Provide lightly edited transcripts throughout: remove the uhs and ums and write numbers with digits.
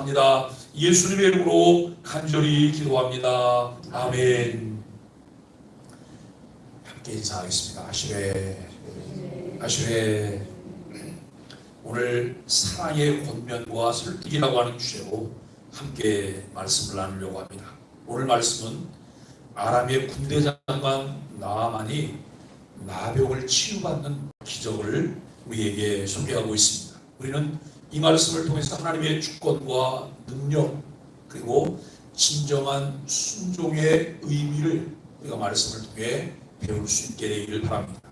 축원합니다. 예수님의 이름으로 간절히 기도합니다. 아멘. 함께 인사하겠습니다. 아시레. 오늘 사랑의 권면과 설득이라고 하는 주제로 함께 말씀을 나누려고 합니다. 오늘 말씀은 아람의 군대 장관 나아만이 나병을 치유받는 기적을 우리에게 소개하고 있습니다. 우리는 이 말씀을 통해서 하나님의 주권과 능력 그리고 진정한 순종의 의미를 우리가 말씀을 통해 배울 수 있게 되기를 바랍니다.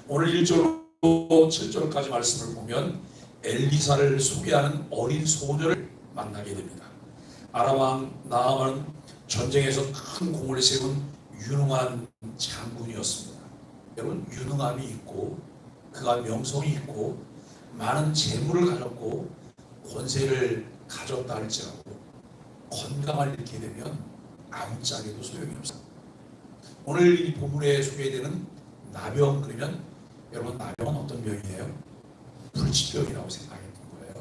오늘 1절로 7절까지 말씀을 보면 엘리사를 소개하는 어린 소녀를 만나게 됩니다. 아람 왕 나아만은 전쟁에서 큰 공을 세운 유능한 장군이었습니다. 여러분, 유능함이 있고 그가 명성이 있고 많은 재물을 가졌고 권세를 가졌다 할지라도 건강을 잃게 되면 아무짝에도 소용이 없습니다. 오늘 이 본문에 소개되는 나병, 그러면 여러분, 나병은 어떤 병이에요? 불치병이라고 생각했던 거예요.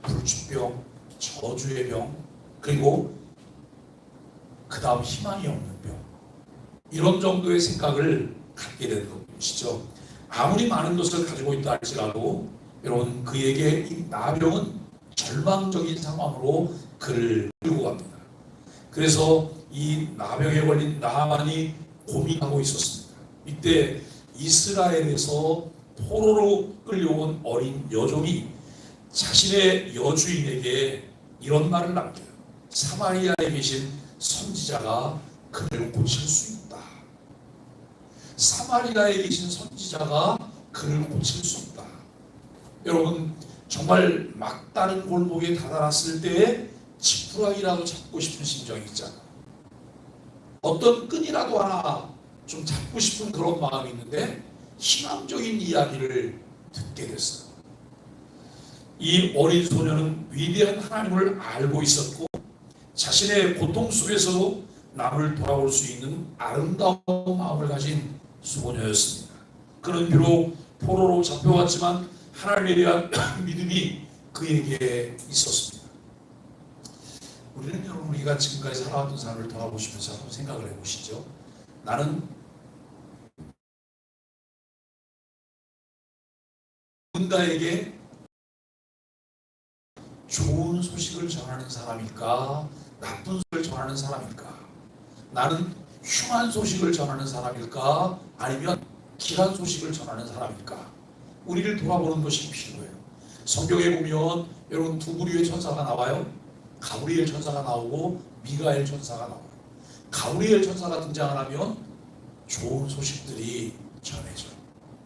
불치병, 저주의 병, 그리고 그 다음 희망이 없는 병, 이런 정도의 생각을 갖게 되는 것이죠. 아무리 많은 것을 가지고 있다 할지라도 여러분, 그에게 이 나병은 절망적인 상황으로 그를 끌고 갑니다. 그래서 이 나병에 걸린 나아만이 고민하고 있었습니다. 이때 이스라엘에서 포로로 끌려온 어린 여종이 자신의 여주인에게 이런 말을 남겨요. 사마리아에 계신 선지자가 그를 고칠 수 있다. 사마리아에 계신 선지자가 그를 고칠 수 있다. 여러분, 정말 막다른 골목에 다다랐을 때에 지푸라기라도 잡고 싶은 심정이 있잖아요. 어떤 끈이라도 하나 좀 잡고 싶은 그런 마음이 있는데 희망적인 이야기를 듣게 됐어요. 이 어린 소녀는 위대한 하나님을 알고 있었고 자신의 고통 속에서도 남을 돌아올 수 있는 아름다운 마음을 가진 소녀였습니다. 그는 비록 포로로 잡혀왔지만 하나님에 대한 믿음이 그에게 있었습니다. 우리는 여러분, 우리가 지금까지 살아왔던 삶을 돌아보시면서 한번 생각을 해보시죠. 나는 누군가에게 좋은 소식을 전하는 사람일까? 나쁜 소식을 전하는 사람일까? 나는 흉한 소식을 전하는 사람일까? 아니면 길한 소식을 전하는 사람일까? 우리를 돌아보는 것이 필요해요. 성경에 보면 여러분, 두 부류의 천사가 나와요. 가브리엘 천사가 나오고 미가엘 천사가 나와요. 가브리엘 천사가 등장을 하면 좋은 소식들이 전해져요.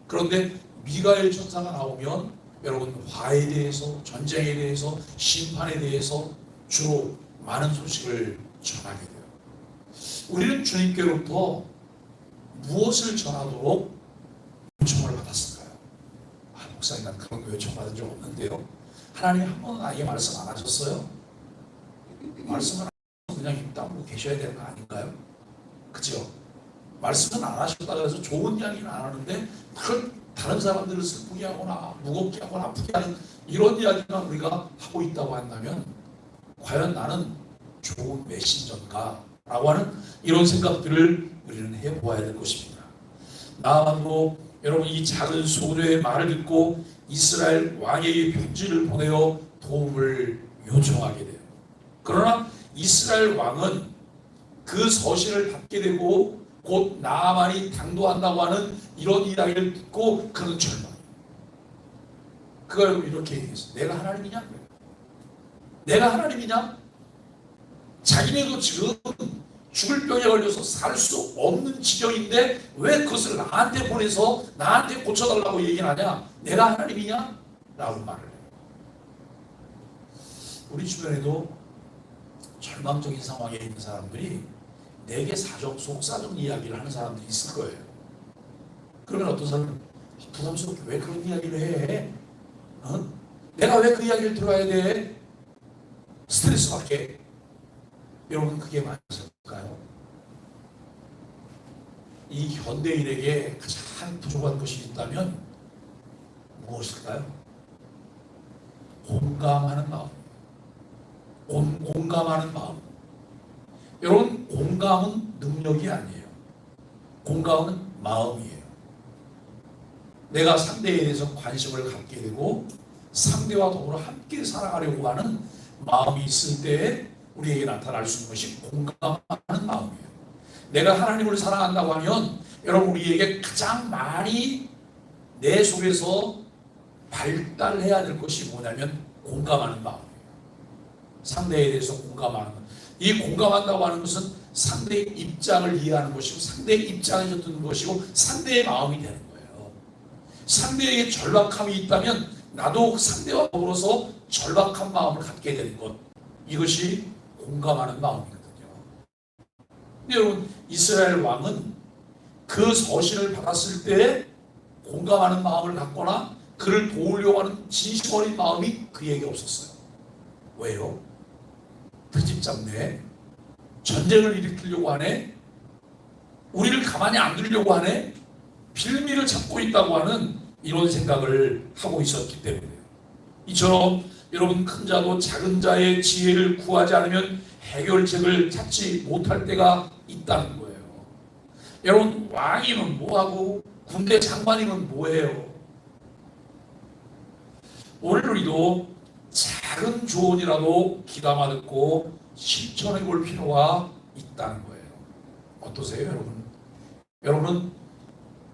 그런데 미가엘 천사가 나오면 여러분, 화에 대해서, 전쟁에 대해서, 심판에 대해서 주로 많은 소식을 전하게 돼요. 우리는 주님께로부터 무엇을 전하도록 요청을 받았을까요? 목사님, 난 그런 거 요청받은 적 없는데요. 하나님 한 번은 아예 말씀 안 하셨어요? 말씀을 안 하셔서 그냥 입 다물고 계셔야 되는 거 아닌가요? 그죠? 말씀은 안 하셨다고 해서 좋은 이야기는 안 하는데 다른 사람들을 슬프게 하거나 무겁게 하거나 아프게 하는 이런 이야기만 우리가 하고 있다고 한다면 과연 나는 좋은 메신저인가? 라고 하는 이런 생각들을 우리는 해보아야 될 것입니다. 나아만도 여러분, 이 작은 소녀의 말을 듣고 이스라엘 왕에게 편지를 보내어 도움을 요청하게 돼요. 그러나 이스라엘 왕은 그 서신을 받게 되고 곧 나아만이 당도한다고 하는 이런 이야기를 듣고 그는 절망해요. 그가 이렇게 얘기했어요. 내가 하나님이냐? 내가 하나님이냐? 자기네도 지금 죽을 병에 걸려서 살 수 없는 지경인데 왜 그것을 나한테 보내서 나한테 고쳐달라고 얘기를 하냐? 내가 하나님이냐? 라고 말을 해요. 우리 주변에도 절망적인 상황에 있는 사람들이 내게 속사정 이야기를 하는 사람들이 있을 거예요. 그러면 어떤 사람은 부담스럽게 왜 그런 이야기를 해? 내가 왜 그 이야기를 들어야 돼? 스트레스 받게. 여러분, 그게 맞을까요? 이 현대인에게 가장 부족한 것이 있다면 무엇일까요? 공감하는 마음. 공감하는 마음. 여러분, 공감은 능력이 아니에요. 공감은 마음이에요. 내가 상대에 대해서 관심을 갖게 되고 상대와 더불어 함께 살아가려고 하는 마음이 있을 때 우리에게 나타날 수 있는 것이 공감하는 마음이에요. 내가 하나님을 사랑한다고 하면 여러분, 우리에게 가장 많이 내 속에서 발달해야 될 것이 뭐냐면 공감하는 마음이에요. 상대에 대해서 공감하는 것. 이 공감한다고 하는 것은 상대의 입장을 이해하는 것이고 상대의 입장에서 듣는 것이고 상대의 마음이 되는 거예요. 상대에게 절박함이 있다면 나도 상대와 더불어서 절박한 마음을 갖게 되는 것. 이것이 공감하는 마음이거든요. 근데 여러분, 이스라엘 왕은 그 서신을 받았을 때 공감하는 마음을 갖거나 그를 도우려고 하는 진심 어린 마음이 그에게 없었어요. 왜요? 그 집장 내에 전쟁을 일으키려고 하네, 우리를 가만히 안 두려고 하네, 빌미를 찾고 있다고 하는 이런 생각을 하고 있었기 때문에요. 이처럼 여러분, 큰 자도 작은 자의 지혜를 구하지 않으면 해결책을 찾지 못할 때가 있다는 거예요. 여러분, 왕이면 뭐하고 군대 장관이면 뭐해요? 오늘 우리도 작은 조언이라도 귀담아 듣고 실천해 볼 필요가 있다는 거예요. 어떠세요, 여러분? 여러분은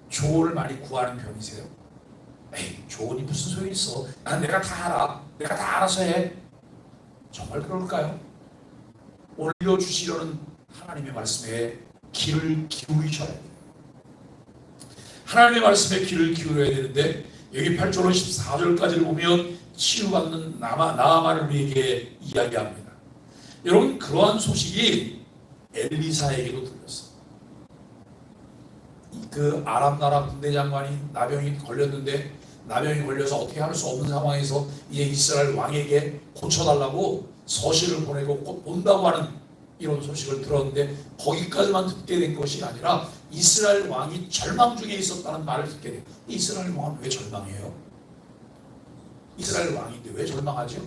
조언을 많이 구하는 편이세요? 에이, 조언이 무슨 소용이 있어? 내가 다 알아. 내가 다 알아서 해. 정말 그럴까요? 올려주시려는 하나님의 말씀에 귀를 기울이셔야 돼요. 하나님의 말씀에 귀를 기울여야 되는데 여기 8절로 14절까지를 보면 치유받는 나아만을 우리에게 이야기합니다. 여러분, 그러한 소식이 엘리사에게도 들렸어. 그 아람 나라 군대 장관이 나병이 걸렸는데 나병이 걸려서 어떻게 할 수 없는 상황에서 이제 이스라엘 왕에게 고쳐달라고 서신을 보내고 곧 온다고 하는 이런 소식을 들었는데 거기까지만 듣게 된 것이 아니라 이스라엘 왕이 절망 중에 있었다는 말을 듣게 돼요. 이스라엘 왕은 왜 절망해요? 이스라엘 왕인데 왜 절망하죠?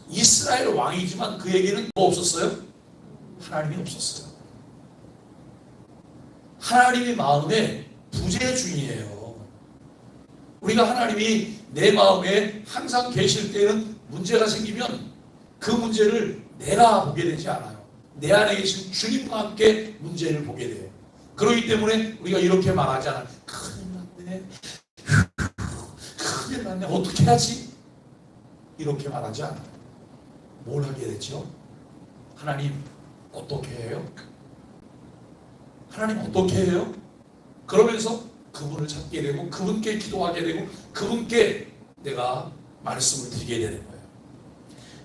이스라엘 왕이지만 그에게는 뭐 없었어요? 하나님이 없었어요. 하나님의 마음에 부재주의예요. 우리가 하나님이 내 마음에 항상 계실 때는 문제가 생기면 그 문제를 내가 보게 되지 않아요. 내 안에 계신 주님과 함께 문제를 보게 돼요. 그렇기 때문에 우리가 이렇게 말하잖아. 큰일 났네. 큰일 났네. 어떻게 하지? 이렇게 말하지 않아요. 뭘 하게 되죠? 하나님 어떻게 해요? 하나님 어떻게 해요? 그러면서 그분을 찾게 되고 그분께 기도하게 되고 그분께 내가 말씀을 드리게 되는 거예요.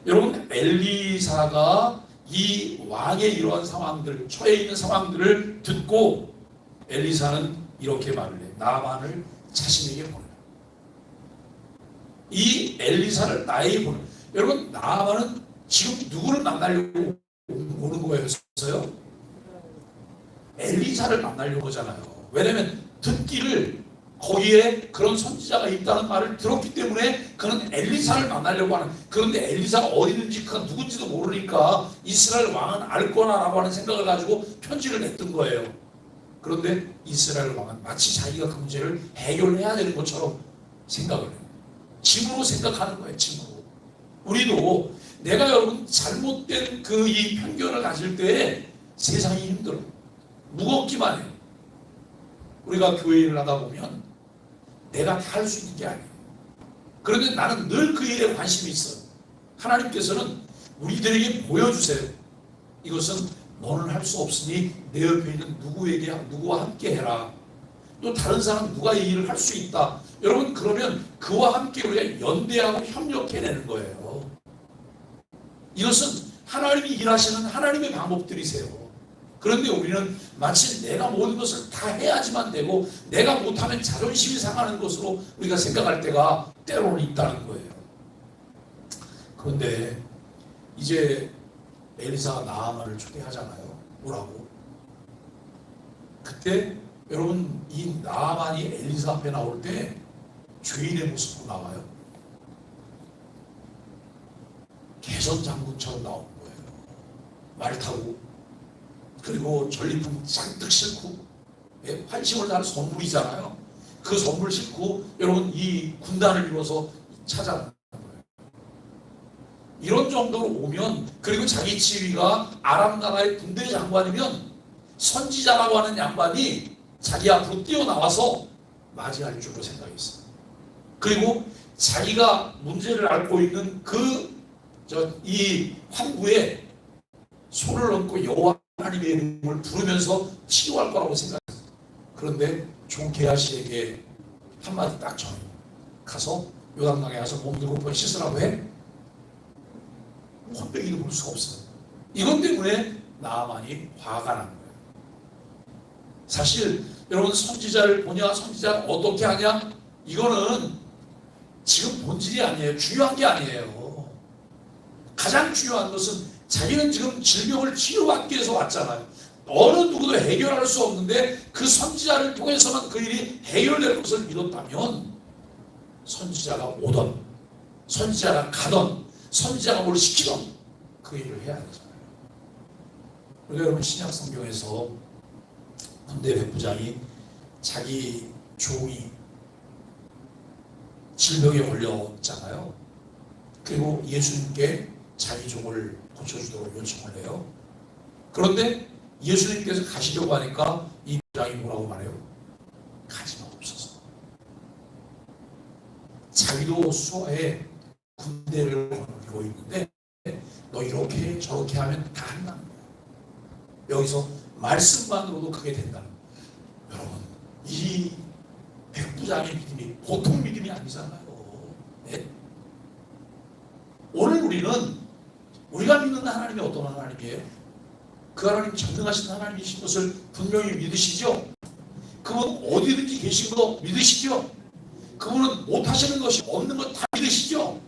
여러분, 엘리사가 이 왕의 이러한 상황들, 처해 있는 상황들을 듣고 엘리사는 이렇게 말을 해요. 나만을 자신에게 보내라. 이 엘리사를 나에게 보내라. 여러분, 나만은 지금 누구를 만나려고 오는 거였어요? 엘리사를 만나려고 하잖아요. 왜냐하면 듣기를 거기에 그런 선지자가 있다는 말을 들었기 때문에 그는 엘리사를 만나려고 하는. 그런데 엘리사가 어디 있는지 그가 누군지도 모르니까 이스라엘 왕은 알 거나라고 하는 생각을 가지고 편지를 냈던 거예요. 그런데 이스라엘 왕은 마치 자기가 그 문제를 해결해야 되는 것처럼 생각을 해요. 짐으로 생각하는 거예요. 짐으로. 우리도 내가 여러분 잘못된 그 이 편견을 가질 때 세상이 힘들어. 무겁기만 해요. 우리가 교회 일을 하다 보면 내가 다 할 수 있는 게 아니에요. 그런데 나는 늘 그 일에 관심이 있어요. 하나님께서는 우리들에게 보여주세요. 이것은 너는 할 수 없으니 내 옆에 있는 누구와 함께 해라. 또 다른 사람 누가 이 일을 할 수 있다. 여러분, 그러면 그와 함께 우리가 연대하고 협력해내는 거예요. 이것은 하나님이 일하시는 하나님의 방법들이세요. 그런데 우리는 마치 내가 모든 것을 다 해야지만 되고 내가 못하면 자존심이 상하는 것으로 우리가 생각할 때가 때로는 있다는 거예요. 그런데 이제 엘리사가 나아만을 초대하잖아요. 뭐라고? 그때 여러분, 이 나아만이 엘리사 앞에 나올 때 죄인의 모습으로 나와요. 개선 장군처럼 나오는 거예요. 말 타고, 그리고 전리품 잔뜩 싣고, 환심을 다한 선물이잖아요. 그 선물 싣고 여러분 이 군단을 이루어서 찾아가는 거예요. 이런 정도로 오면, 그리고 자기 지위가 아람 나라의 군대 장관이면 선지자라고 하는 양반이 자기 앞으로 뛰어나와서 맞이할 줄로 생각했어요. 그리고 자기가 문제를 앓고 있는 이 환부에 손을 얹고 여호와 하나님의 이름을 부르면서 치유할 거라고 생각했어요. 그런데 종 게하시에게 한마디 딱 전해. 가서 요단강에 가서 몸 7번 씻으라고 해. 혼백이도 볼 수가 없어요. 이것 때문에 나아만이 화가 난 거예요. 사실 여러분, 선지자를 보냐, 선지자를 어떻게 하냐, 이거는 지금 본질이 아니에요. 중요한 게 아니에요. 가장 중요한 것은 자기는 지금 질병을 치료받기 위해서 왔잖아요. 어느 누구도 해결할 수 없는데 그 선지자를 통해서만 그 일이 해결될 것을 믿었다면 선지자가 오던, 선지자가 가던, 선지자가 뭘 시키던 그 일을 해야 되잖아요. 우리가 여러분 신약 성경에서 군대 백부장이 자기 종이 질병에 걸렸잖아요. 그리고 예수님께 자기 종을 고쳐주도록 요청을 해요. 그런데 예수님께서 가시려고 하니까 이 부장이 뭐라고 말해요? 가지 마옵소서. 자기도 수하에 군대를 거느리고 있는데 너 이렇게 저렇게 하면 다 한다는 거예요. 여기서 말씀만으로도 그게 된다는 거예요. 여러분, 이 백부장의 믿음이 보통 믿음이 아니잖아요. 네? 오늘 우리가 믿는 하나님이 어떤 하나님이에요? 그 하나님 전능하신 하나님이신 것을 분명히 믿으시죠? 그분 어디든지 계신 거 믿으시죠? 그분은 못하시는 것이 없는 것 다 믿으시죠?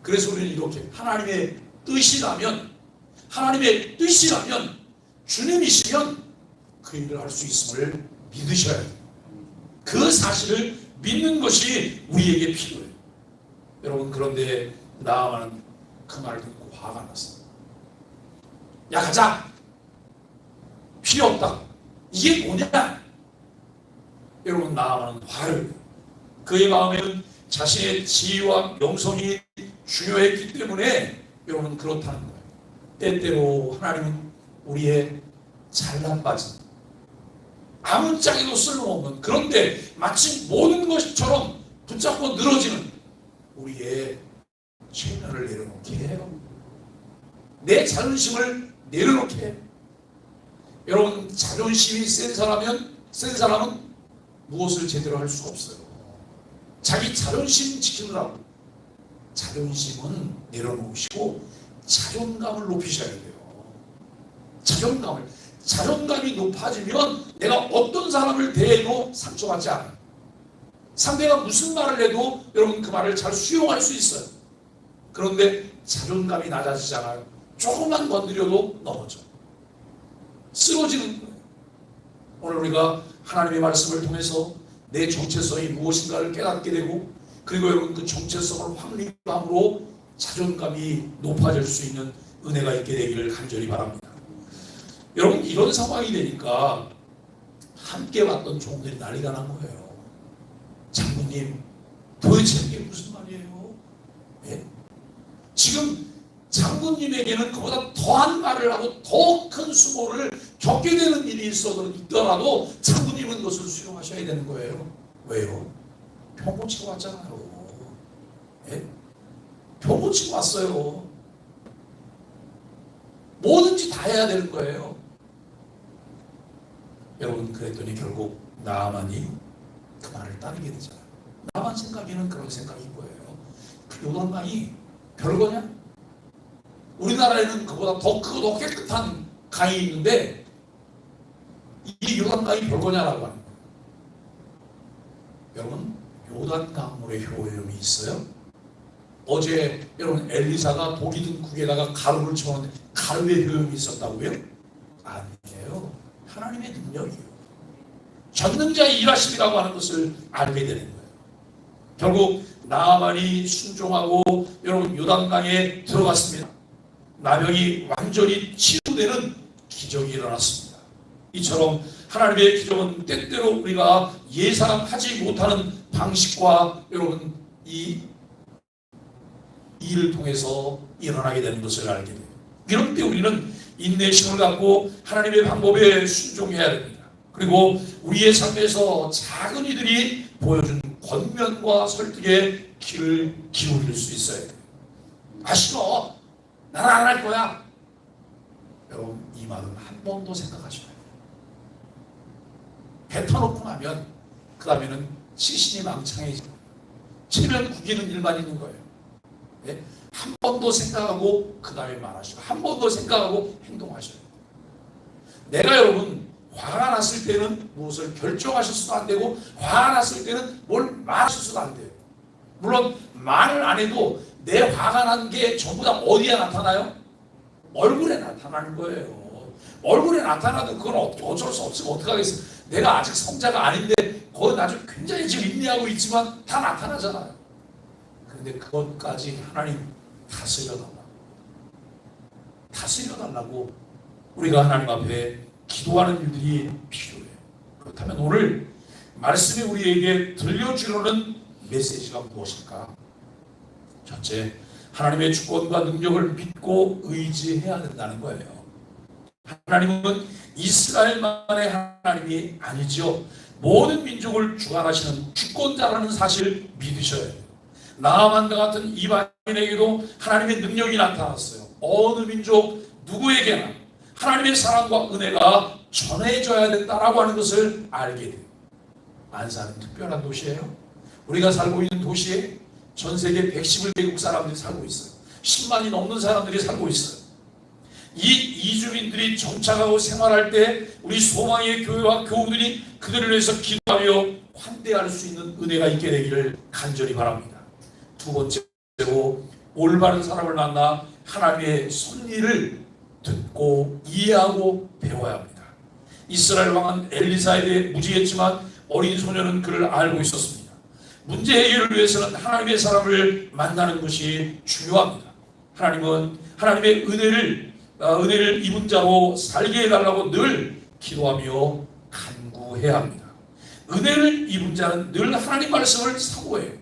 그래서 우리는 이렇게 하나님의 뜻이라면 주님이시면 그 일을 할 수 있음을 믿으셔야 돼요. 그 사실을 믿는 것이 우리에게 필요해요. 여러분, 그런데 나아만은 그 말을 듣고 화가 났어요. 야, 가자! 필요 없다. 이게 뭐냐? 여러분, 나아만은 화를 내요. 그의 마음에는 자신의 지위와 명성이 중요했기 때문에 여러분 그렇다는 거예요. 때때로 하나님은 우리의 잘난 빠진, 아무짝에도 쓸모없는, 그런데 마치 모든 것처럼 붙잡고 늘어지는 우리의 체면을 내려놓게 해요. 내 자존심을 내려놓게 해요. 여러분, 자존심이 센 사람은 무엇을 제대로 할 수가 없어요. 자기 자존심 지키느라고 자존심은 내려놓으시고 자존감을 높이셔야 돼요. 자존감이 높아지면 내가 어떤 사람을 대해도 상처받지 않아요. 상대가 무슨 말을 해도 여러분 그 말을 잘 수용할 수 있어요. 그런데 자존감이 낮아지잖아요. 조금만 건드려도 넘어져. 쓰러지는 거예요. 오늘 우리가 하나님의 말씀을 통해서 내 정체성이 무엇인가를 깨닫게 되고, 그리고 여러분 그 정체성을 확립함으로 자존감이 높아질 수 있는 은혜가 있게 되기를 간절히 바랍니다. 여러분, 이런 상황이 되니까 함께 왔던 종들이 난리가 난 거예요. 장군님, 도대체 이게 무슨 말이에요? 네? 지금 장군님에게는 그보다 더한 말을 하고 더 큰 수모를 겪게 되는 일이 있더라도 장군님은 그것을 수용하셔야 되는 거예요. 왜요? 평고 치고 왔잖아요. 네? 평고 치고 왔어요. 뭐든지 다 해야 되는 거예요. 여러분, 그랬더니 결국 나아만이 그 말을 따르게 되잖아요. 나아만 생각에는 그런 생각인 거예요. 그 요단강이 별거냐? 우리나라에는 그보다 더 크고 더 깨끗한 강이 있는데 이 요단강이 별거냐라고 하는 거예요. 여러분, 요단강물에 효염이 있어요? 어제 여러분 엘리사가 독이 든 국에다가 가루를 쳐놓는데 가루에 효염이 있었다고요? 아니에요. 하나님의 능력이에요. 전능자의 일하심이라고 하는 것을 알게 되는 거예요. 결국 나아만이 순종하고 여러분 요단강에 들어갔습니다. 나병이 완전히 치유되는 기적이 일어났습니다. 이처럼 하나님의 기적은 때때로 우리가 예상하지 못하는 방식과 여러분 이 일을 통해서 일어나게 되는 것을 알게 돼요. 이럴 때 우리는 인내심을 갖고 하나님의 방법에 순종해야 됩니다. 그리고 우리의 삶에서 작은 이들이 보여준 권면과 설득에 귀를 기울일 수 있어야 돼요. 아 싫어, 나는 안 할 거야. 여러분 이 말은 한 번도 생각하지 마요. 뱉어놓고 나면 그 다음에는 시신이 망창해지고 체면 구기는 일만 있는 거예요. 네? 한 번 더 생각하고 그 다음에 말하시고 한 번 더 생각하고 행동하셔야 돼요. 내가 여러분 화가 났을 때는 무엇을 결정하셔서도 안 되고 화가 났을 때는 뭘 말하셔서도 안 돼요. 물론 말을 안 해도 내 화가 난 게 전부 다 어디에 나타나요? 얼굴에 나타나는 거예요. 얼굴에 나타나도 그건 어쩔 수 없으면 어떡하겠어요. 내가 아직 성자가 아닌데 그건 아주 굉장히 지금 인내하고 있지만 다 나타나잖아요. 그런데 그것까지 하나님 다스려달라고 우리가 하나님 앞에 기도하는 일들이 필요해요. 그렇다면 오늘 말씀이 우리에게 들려주려는 메시지가 무엇일까? 첫째, 하나님의 주권과 능력을 믿고 의지해야 된다는 거예요. 하나님은 이스라엘만의 하나님이 아니죠. 모든 민족을 주관하시는 주권자라는 사실을 믿으셔야 돼요. 나아만과 같은 이방인에게도 하나님의 능력이 나타났어요. 어느 민족 누구에게나 하나님의 사랑과 은혜가 전해져야 된다라고 하는 것을 알게 돼요. 안산은 특별한 도시예요. 우리가 살고 있는 도시에 전 세계 111개국 사람들이 살고 있어요. 10만이 넘는 사람들이 살고 있어요. 이 이주민들이 정착하고 생활할 때 우리 소망의 교회와 교우들이 그들을 위해서 기도하며 환대할 수 있는 은혜가 있게 되기를 간절히 바랍니다. 두 번째로 올바른 사람을 만나 하나님의 섭리를 듣고 이해하고 배워야 합니다. 이스라엘 왕은 엘리사에 대해 무지했지만 어린 소녀는 그를 알고 있었습니다. 문제 해결을 위해서는 하나님의 사람을 만나는 것이 중요합니다. 하나님은 하나님의 은혜를 입은 자로 살게 해달라고 늘 기도하며 간구해야 합니다. 은혜를 입은 자는 늘 하나님 말씀을 사모해요.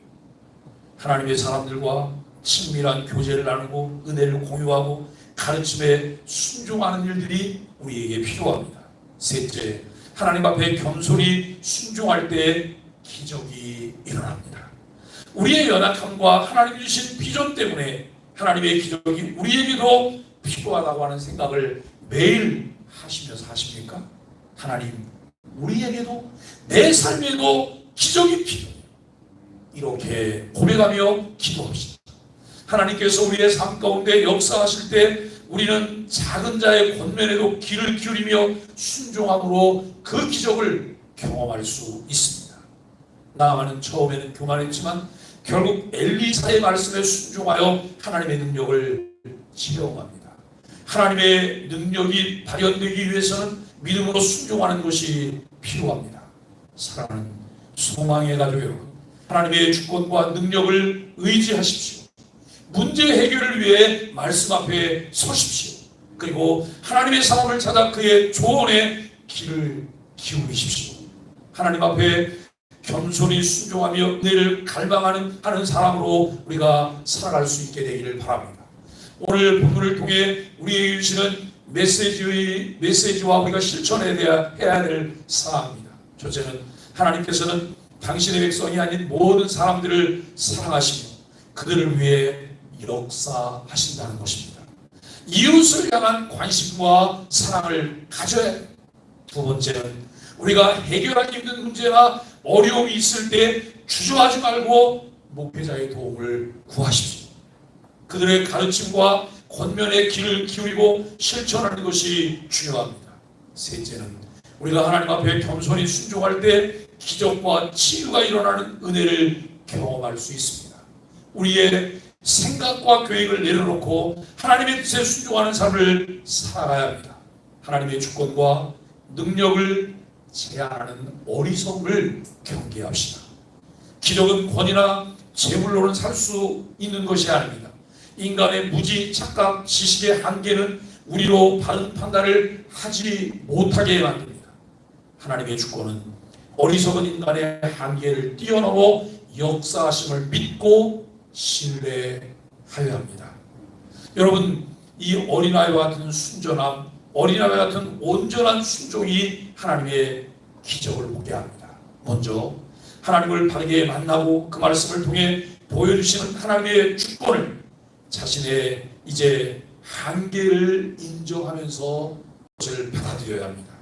하나님의 사람들과 친밀한 교제를 나누고 은혜를 공유하고 가르침에 순종하는 일들이 우리에게 필요합니다. 셋째, 하나님 앞에 겸손히 순종할 때 기적이 일어납니다. 우리의 연약함과 하나님 주신 비전 때문에 하나님의 기적이 우리에게도 필요하다고 하는 생각을 매일 하시면서 하십니까? 하나님, 우리에게도 내 삶에도 기적이 필요해요. 이렇게 고백하며 기도합시다. 하나님께서 우리의 삶 가운데 역사하실 때 우리는 작은 자의 권면에도 귀를 기울이며 순종함으로 그 기적을 경험할 수 있습니다. 나아만은 처음에는 교만했지만 결국 엘리사의 말씀에 순종하여 하나님의 능력을 체험합니다. 하나님의 능력이 발현되기 위해서는 믿음으로 순종하는 것이 필요합니다. 사랑하는 소망의 가족 여러분, 하나님의 주권과 능력을 의지하십시오. 문제 해결을 위해 말씀 앞에 서십시오. 그리고 하나님의 사람을 찾아 그의 조언에 귀를 기울이십시오. 하나님 앞에 겸손히 순종하며 은혜를 갈망하는 사람으로 우리가 살아갈 수 있게 되기를 바랍니다. 오늘 본문을 통해 우리에게 주시는 메시지와 우리가 실천해야 될 사항입니다. 첫째는 하나님께서는 당신의 백성이 아닌 모든 사람들을 사랑하시며 그들을 위해 역사하신다는 것입니다. 이웃을 향한 관심과 사랑을 가져야 합니다. 두 번째는 우리가 해결하기 힘든 문제나 어려움이 있을 때 주저하지 말고 목회자의 도움을 구하십시오. 그들의 가르침과 권면에 귀를 기울이고 실천하는 것이 중요합니다. 셋째는 우리가 하나님 앞에 겸손히 순종할 때 기적과 치유가 일어나는 은혜를 경험할 수 있습니다. 우리의 생각과 계획을 내려놓고 하나님의 뜻에 순종하는 삶을 살아가야 합니다. 하나님의 주권과 능력을 제한하는 어리석음을 경계합시다. 기적은 권위나 재물로는 살 수 있는 것이 아닙니다. 인간의 무지, 착각, 지식의 한계는 우리로 바른 판단을 하지 못하게 만듭니다. 하나님의 주권은 어리석은 인간의 한계를 뛰어넘어 역사하심을 믿고 신뢰하여야 합니다. 여러분, 이 어린아이와 같은 순전함, 어린아이와 같은 온전한 순종이 하나님의 기적을 보게 합니다. 먼저 하나님을 바르게 만나고 그 말씀을 통해 보여주시는 하나님의 주권을 자신의 이제 한계를 인정하면서 그것을 받아들여야 합니다.